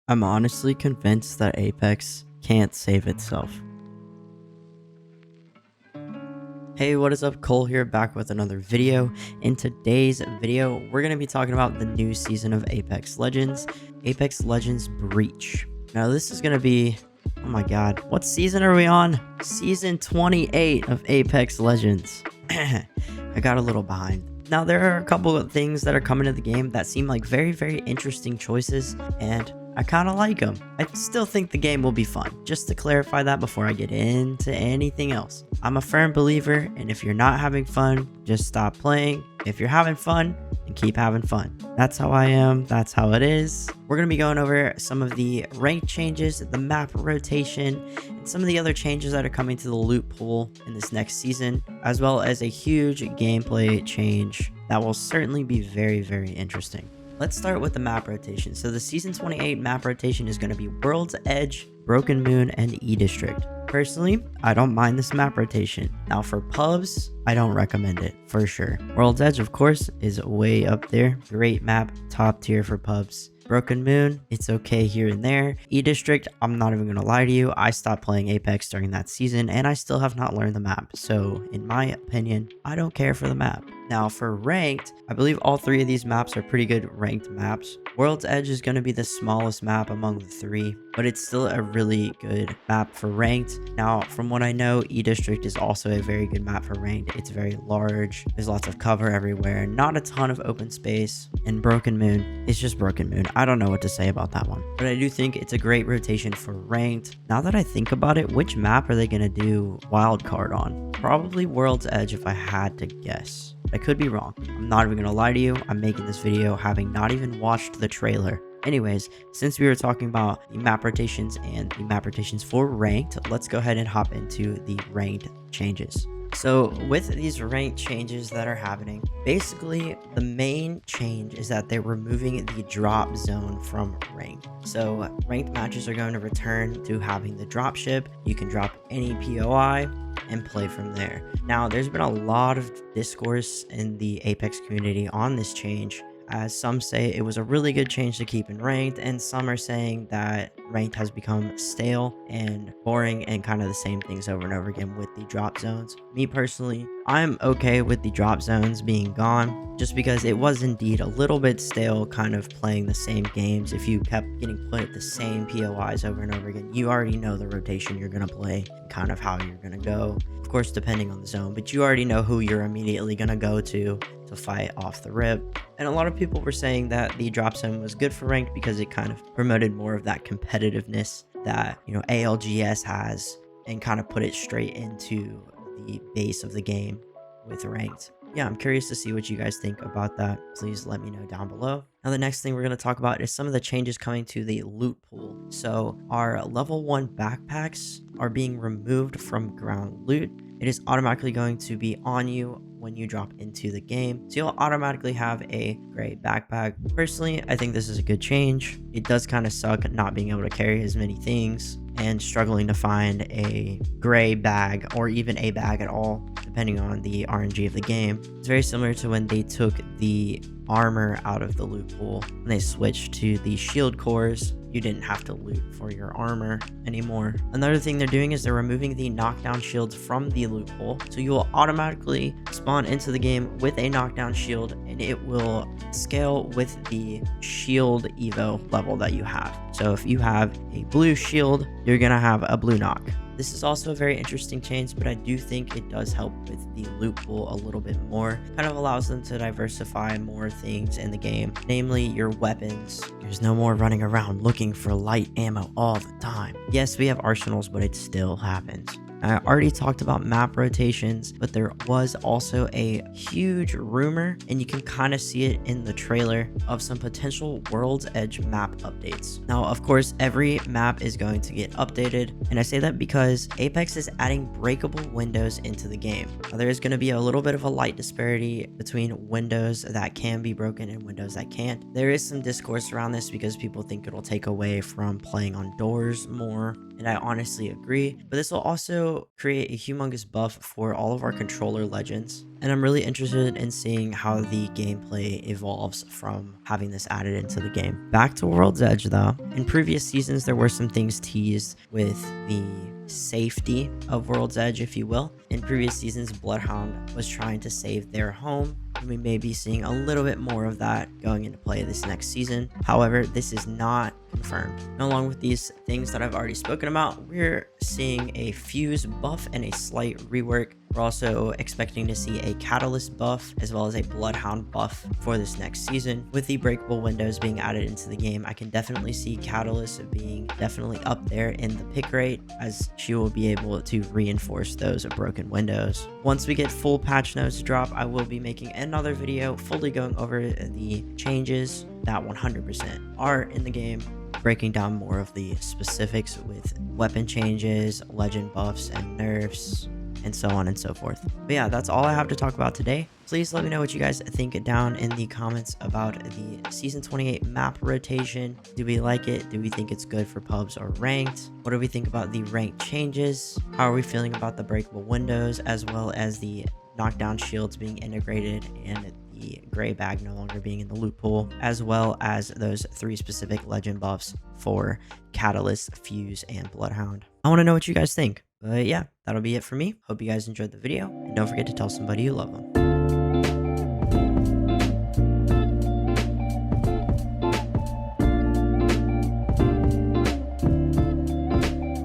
I'm honestly convinced that Apex can't save itself. Hey, what is up? Cole here, back with another video. In today's video, we're going to be talking about the new season of Apex Legends, Apex Legends Breach. Now, this is going to be, oh my god, what season are we on? Season 28 of Apex Legends. I got a little behind. Now, there are a couple of things that are coming to the game that seem like very interesting choices, and I kind of like them. I still think the game will be fun. Just to clarify that before I get into anything else. I'm a firm believer, and if you're not having fun, just stop playing. If you're having fun, and keep having fun. That's how I am. That's how it is. We're going to be going over some of the rank changes, the map rotation, and some of the other changes that are coming to the loot pool in this next season, as well as a huge gameplay change that will certainly be very interesting. Let's start with the map rotation. So the Season 28 map rotation is going to be World's Edge, Broken Moon, and E-District. Personally, I don't mind this map rotation. Now for pubs, I don't recommend it, for sure. World's Edge, of course, is way up there. Great map, top tier for pubs. Broken Moon, it's okay here and there. E-District, I'm not even going to lie to you, I stopped playing Apex during that season, and I still have not learned the map. So, in my opinion, I don't care for the map. Now, for ranked, I believe all three of these maps are pretty good ranked maps. World's Edge is going to be the smallest map among the three, but it's still a really good map for ranked. Now, from what I know, E-District is also a very good map for ranked. It's very large, there's lots of cover everywhere, not a ton of open space, and Broken Moon is just Broken Moon. I don't know what to say about that one, but I do think it's a great rotation for ranked. Now that I think about it, which map are they going to do wildcard on? Probably World's Edge if I had to guess. I could be wrong. I'm not even gonna lie to you. I'm making this video having not even watched the trailer. Anyways, since we were talking about the map rotations and the map rotations for ranked, let's go ahead and hop into the ranked changes. So with these ranked changes that are happening, basically the main change is that they're removing the drop zone from ranked. So ranked matches are going to return to having the drop ship. You can drop any POI and play from there. Now, there's been a lot of discourse in the Apex community on this change, as some say it was a really good change to keep in ranked, and some are saying that ranked has become stale and boring and kind of the same things over and over again with the drop zones. Me personally, I'm okay with the drop zones being gone, just because it was indeed a little bit stale kind of playing the same games. If you kept getting put at the same POIs over and over again, you already know the rotation you're going to play and kind of how you're going to go. Of course, depending on the zone, but you already know who you're immediately going to go to fight off the rip. And a lot of people were saying that the drop zone was good for ranked because it kind of promoted more of that competitiveness that, you know, ALGS has, and kind of put it straight into the base of the game with ranked. Yeah, I'm curious to see what you guys think about that. Please let me know down below. Now, the next thing we're going to talk about is some of the changes coming to the loot pool. So our level 1 backpacks are being removed from ground loot. It is automatically going to be on you when you drop into the game, so you'll automatically have a gray backpack. Personally, I think this is a good change. It does kind of suck not being able to carry as many things and struggling to find a gray bag or even a bag at all, depending on the RNG of the game. It's very similar to when they took the armor out of the loot pool. When they switched to the shield cores, you didn't have to loot for your armor anymore. Another thing they're doing is they're removing the knockdown shields from the loot pool, so you will automatically spawn into the game with a knockdown shield, and it will scale with the shield evo level that you have. So if you have a blue shield, you're gonna have a blue knock. This is also a very interesting change, but I do think it does help with the loot pool a little bit more. Kind of allows them to diversify more things in the game, namely your weapons. There's no more running around looking for light ammo all the time. Yes, we have arsenals, but it still happens. I already talked about map rotations, but there was also a huge rumor, and you can kind of see it in the trailer, of some potential World's Edge map updates. Now, of course, every map is going to get updated, and I say that because Apex is adding breakable windows into the game. Now, there is going to be a little bit of a light disparity between windows that can be broken and windows that can't. There is some discourse around this because people think it'll take away from playing on doors more, and I honestly agree. But this will also create a humongous buff for all of our controller legends, and I'm really interested in seeing how the gameplay evolves from having this added into the game. Back to World's Edge though. In previous seasons, there were some things teased with the safety of World's Edge, if you will. In previous seasons, Bloodhound was trying to save their home, and we may be seeing a little bit more of that going into play this next season. However, this is not confirmed. And along with these things that I've already spoken about, we're seeing a fuse buff and a slight rework. We're also expecting to see a catalyst buff as well as a bloodhound buff for this next season. With the breakable windows being added into the game, I can definitely see catalyst being definitely up there in the pick rate, as she will be able to reinforce those broken windows. Once we get full patch notes drop, I will be making another video fully going over the changes that 100% are in the game, breaking down more of the specifics with weapon changes, legend buffs and nerfs, and so on and so forth. But yeah, that's all I have to talk about today. Please let me know what you guys think down in the comments about the season 28 map rotation. Do we like it? Do we think it's good for pubs or ranked? What do we think about the ranked changes? How are we feeling about the breakable windows, as well as the knockdown shields being integrated and the gray bag no longer being in the loot pool, as well as those 3 specific legend buffs for Catalyst, Fuse, and Bloodhound? I want to know what you guys think. But yeah, that'll be it for me. Hope you guys enjoyed the video, and don't forget to tell somebody you love them.